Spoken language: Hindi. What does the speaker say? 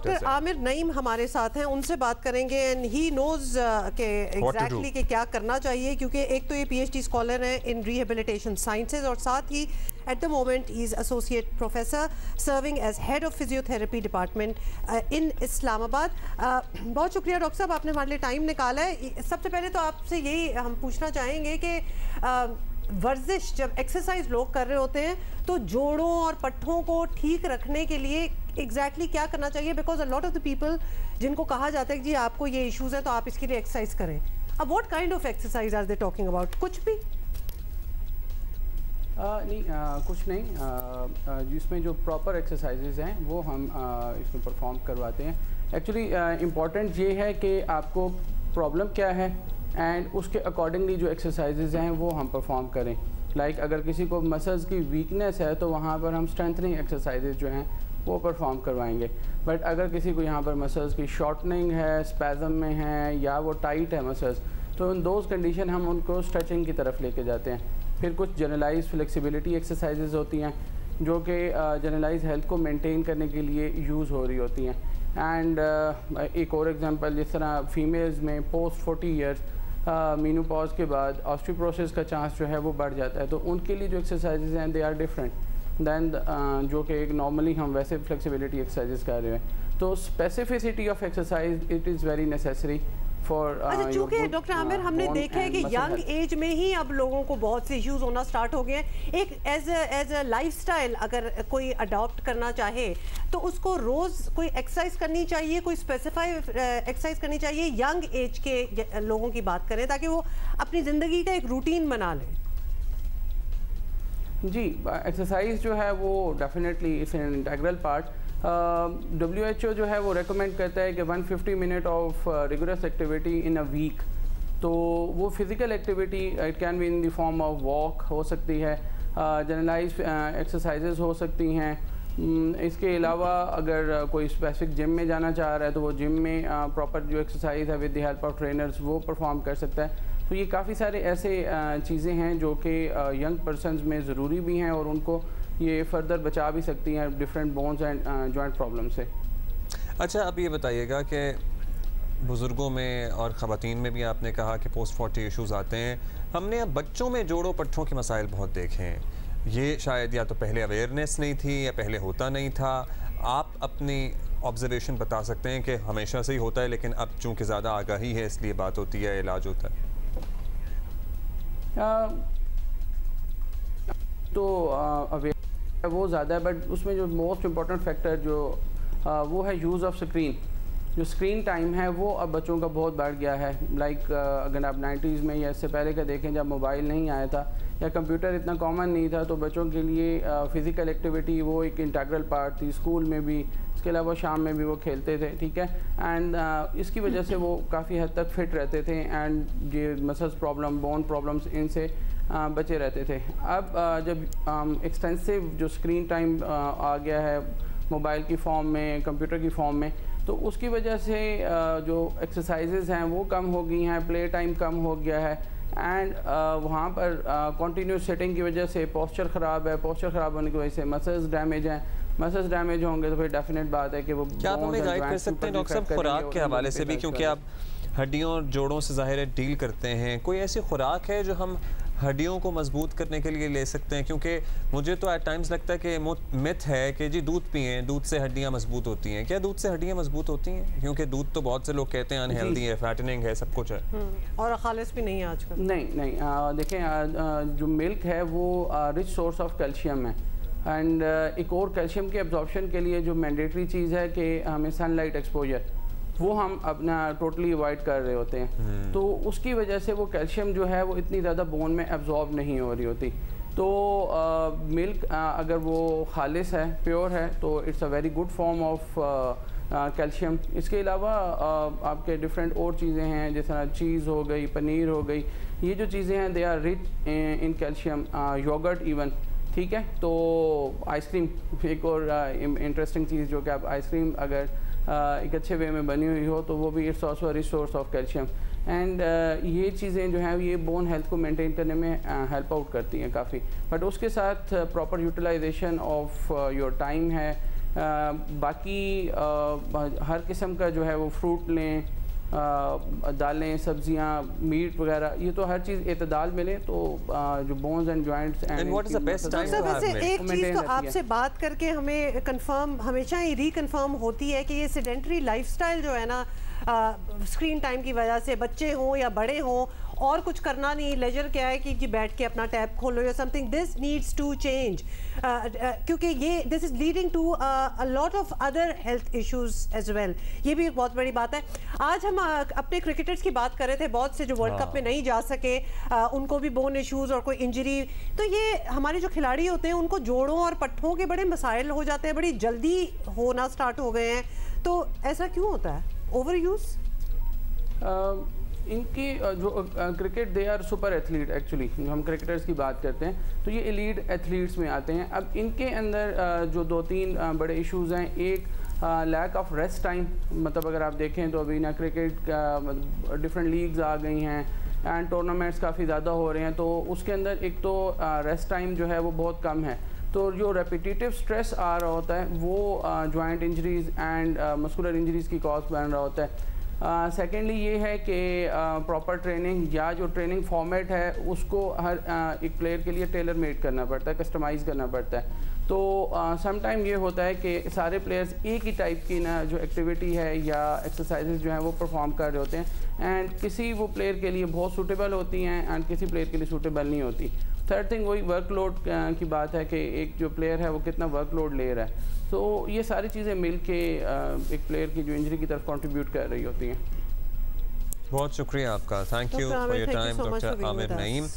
डॉक्टर आमिर नईम हमारे साथ हैं, उनसे बात करेंगे एंड ही नोज के एग्जैक्टली कि क्या करना चाहिए, क्योंकि एक तो ये पीएचडी स्कॉलर हैं इन रिहेबिलिटेशन साइंसेज और साथ ही at the moment he is associate professor serving as head of physiotherapy department in Islamabad. बहुत शुक्रिया डॉक्टर साहब, आपने हमारे लिए टाइम निकाला है। सबसे पहले तो आपसे यही हम पूछना चाहेंगे कि वर्जिश जब एक्सरसाइज लोग कर रहे होते हैं तो जोड़ों और पट्ठों को ठीक रखने के लिए एग्जैक्टली क्या करना चाहिए, because a lot of the people जिनको कहा जाता है कि जी आपको ये इश्यूज हैं तो आप इसके लिए एक्सरसाइज करें। अब what kind of exercise are they talking about? कुछ भी नहीं, कुछ नहीं। जिसमें जो प्रॉपर एक्सरसाइजेज हैं वो हम इसमें परफॉर्म करवाते हैं। एक्चुअली इम्पॉर्टेंट ये है कि आपको प्रॉब्लम क्या है एंड उसके अकॉर्डिंगली जो एक्सरसाइजेज हैं वो हम परफॉर्म करें। लाइक अगर किसी को मसल्स की वीकनेस है तो वहाँ पर हम स्ट्रेंथनिंग एक्सरसाइजेज जो हैं वो परफॉर्म करवाएंगे। बट अगर किसी को यहाँ पर मसल्स की शॉर्टनिंग है, स्पैज़म में है या वो टाइट है मसल्स, तो इन दोज कंडीशन हम उनको स्ट्रेचिंग की तरफ लेके जाते हैं। फिर कुछ जनरलाइज फ्लेक्सिबिलिटी एक्सरसाइजेज होती हैं जो कि जनरलाइज हेल्थ को मेंटेन करने के लिए यूज़ हो रही होती हैं। एंड एक और एग्जांपल, जिस तरह फीमेल्स में पोस्ट 40 ईयर्स मीनोपॉज के बाद ऑस्टियोपोरोसिस का चांस जो है वो बढ़ जाता है, तो उनके लिए जो एक्सरसाइजेज हैं दे आर डिफरेंट दैन जो कि एक नॉर्मली हम वैसे फ्लेक्सिबिलिटी एक्सरसाइजेज कर रहे हैं। तो specificity of exercise it is very necessary for. अच्छा, चूँकि डॉक्टर आमिर हमने देखा है कि यंग एज में ही अब लोगों को बहुत से इश्यूज होना स्टार्ट हो गए हैं। एक एज अ लाइफस्टाइल अगर कोई अडॉप्ट करना चाहे तो उसको रोज़ कोई एक्सरसाइज करनी चाहिए, कोई स्पेसिफाई एक्सरसाइज करनी चाहिए। यंग एज के लोगों की बात करें ताकि वो अपनी ज़िंदगी का एक रूटीन बना लें। जी, एक्सरसाइज जो है वो definitely it's an integral part. WHO जो है वो रेकमेंड करता है कि 150 minute of rigorous activity in a week. तो वो physical activity it can be in the form of walk हो सकती है, जनरलाइज एक्सरसाइजेज हो सकती हैं। इसके अलावा अगर कोई स्पेसिफिक जिम में जाना चाह रहा है तो वो जिम में प्रॉपर जो एक्सरसाइज है with the help of trainers वो परफॉर्म कर सकता है। तो ये काफ़ी सारे ऐसे चीज़ें हैं जो कि यंग पर्सनस में ज़रूरी भी हैं और उनको ये फर्दर बचा भी सकती हैं different bones and joint problem से। अच्छा, अब ये बताइएगा कि बुज़ुर्गों में और ख़वातीन में भी आपने कहा कि पोस्ट 40 इश्यूज़ आते हैं। हमने अब बच्चों में जोड़ों पट्ठों के मसाइल बहुत देखे हैं। ये शायद या तो पहले अवेयरनेस नहीं थी या पहले होता नहीं था। आप अपनी ऑब्जर्वेशन बता सकते हैं कि हमेशा से ही होता है लेकिन अब चूँकि ज़्यादा आगाही है इसलिए बात होती है, इलाज होता है। तो अवेयर वो ज़्यादा है, बट उसमें जो मोस्ट इम्पॉर्टेंट फैक्टर जो वो है यूज़ ऑफ स्क्रीन। जो स्क्रीन टाइम है वो अब बच्चों का बहुत बढ़ गया है। लाइक अगर आप 90s में या इससे पहले का देखें जब मोबाइल नहीं आया था या कंप्यूटर इतना कॉमन नहीं था तो बच्चों के लिए फ़िज़िकल एक्टिविटी वो एक इंटीग्रल पार्ट थी। स्कूल में भी, इसके अलावा शाम में भी वो खेलते थे, ठीक है। एंड इसकी वजह से वो काफ़ी हद तक फिट रहते थे एंड ये मसल्स प्रॉब्लम, बोन प्रॉब्लम्स इनसे बचे रहते थे। अब जब एक्सटेंसिव जो स्क्रीन टाइम आ गया है मोबाइल की फॉर्म में, कंप्यूटर की फॉर्म में, तो उसकी वजह से जो एक्सरसाइजेज़ हैं वो कम हो गई हैं, प्ले टाइम कम हो गया है एंड वहाँ पर कंटिन्यूस सेटिंग की वजह से पोस्चर ख़राब है। पोस्चर ख़राब होने की वजह से मसल्स डैमेज हैं। मसल्स डैमेज होंगे तो फिर डेफिनेट बात है कि वो क्या आप हमें गाइड कर सकते हैं डॉक्टर साहब खुराक के हवाले से भी, क्योंकि आप हड्डियों और जोड़ों से ज़ाहिर है डील करते हैं, कोई ऐसी खुराक है जो हम हड्डियों को मजबूत करने के लिए ले सकते हैं? क्योंकि मुझे तो एट टाइम्स लगता है कि मिथ है कि जी दूध पिएं, दूध से हड्डियां मजबूत होती हैं। क्या दूध से हड्डियां मजबूत होती हैं? क्योंकि दूध तो बहुत से लोग कहते हैं अनहेल्दी है, फैटनिंग है, सब कुछ है और खालिस भी नहीं है आजकल। नहीं, देखें जो मिल्क है वो रिच सोर्स ऑफ कैल्शियम है एंड एक और कैल्शियम के एब्जॉर्प्शन के लिए जो मैंडेटरी चीज़ है कि हमें सनलाइट एक्सपोजर वो हम अपना टोटली अवॉइड कर रहे होते हैं। तो उसकी वजह से वो कैल्शियम जो है वो इतनी ज़्यादा बोन में एब्जॉर्ब नहीं हो रही होती। तो मिल्क अगर वो खालिस है, प्योर है, तो it's a very good form of calcium. इसके अलावा आपके डिफरेंट और चीज़ें हैं जैसे चीज़ हो गई, पनीर हो गई, ये जो चीज़ें हैं they are rich in calcium, yogurt even, ठीक है। तो आइसक्रीम एक और इंटरेस्टिंग चीज़ जो कि आप आइसक्रीम अगर एक अच्छे वे में बनी हुई हो तो वो भी it's also rich source of calcium and ये चीज़ें जो हैं ये बोन हेल्थ को मेंटेन करने में हेल्प आउट करती हैं काफ़ी। बट उसके साथ proper utilization of your time है बाकी हर किस्म का जो है वो फ्रूट लें, दालें, सब्जियां, मीट वगैरह, ये तो हर चीज़ एतदाल में लें तो जो bones and joints and what is the best time to have milk? एक चीज़ तो आपसे बात करके हमें कंफर्म, हमेशा ही रिकन्फर्म होती है कि ये सेडेंटरी लाइफस्टाइल जो है ना, स्क्रीन टाइम की वजह से, बच्चे हों या बड़े हों, और कुछ करना नहीं, लेजर क्या है कि जी बैठ के अपना टैब खोलो या something, this needs to change, क्योंकि ये this is leading to a lot of other health issues as well. ये भी एक बहुत बड़ी बात है। आज हम अपने क्रिकेटर्स की बात कर रहे थे, बहुत से जो वर्ल्ड कप में नहीं जा सके, उनको भी बोन इश्यूज और कोई इंजरी, तो ये हमारे जो खिलाड़ी होते हैं उनको जोड़ों और पट्टों के बड़े मसाइल हो जाते हैं, बड़ी जल्दी होना स्टार्ट हो गए हैं। तो ऐसा क्यों होता है? Overuse? इनकी जो cricket, they are super athlete actually, हम क्रिकेटर्स की बात करते हैं तो ये एलीट एथलीट्स में आते हैं। अब इनके अंदर जो 2-3 बड़े इश्यूज हैं, एक लैक ऑफ रेस्ट टाइम, मतलब अगर आप देखें तो अभी ना क्रिकेट का डिफरेंट लीग्स आ गई हैं एंड टूर्नामेंट्स काफ़ी ज़्यादा हो रहे हैं, तो उसके अंदर एक तो रेस्ट टाइम जो है वो बहुत कम है, तो जो रेपिटेटिव स्ट्रेस आ रहा होता है वो joint injuries and muscular injuries की कॉज बन रहा होता है। सेकेंडली ये है कि प्रॉपर ट्रेनिंग या जो ट्रेनिंग फॉर्मेट है उसको हर एक प्लेयर के लिए टेलर मेड करना पड़ता है, कस्टमाइज़ करना पड़ता है। तो समटाइम ये होता है कि सारे प्लेयर्स एक ही टाइप की ना जो एक्टिविटी है या एक्सरसाइजेज जो हैं वो परफॉर्म कर रहे होते हैं एंड किसी वो प्लेयर के लिए बहुत सूटेबल होती हैं एंड किसी प्लेयर के लिए सूटेबल नहीं होती। थर्ड थिंग वही वर्कलोड की बात है कि एक जो प्लेयर है वो कितना वर्कलोड ले रहा है, तो ये सारी चीज़ें मिल के एक प्लेयर की जो इंजरी की तरफ कंट्रीब्यूट कर रही होती हैं। बहुत शुक्रिया आपका, thank you for your time doctor Aamir Naeem.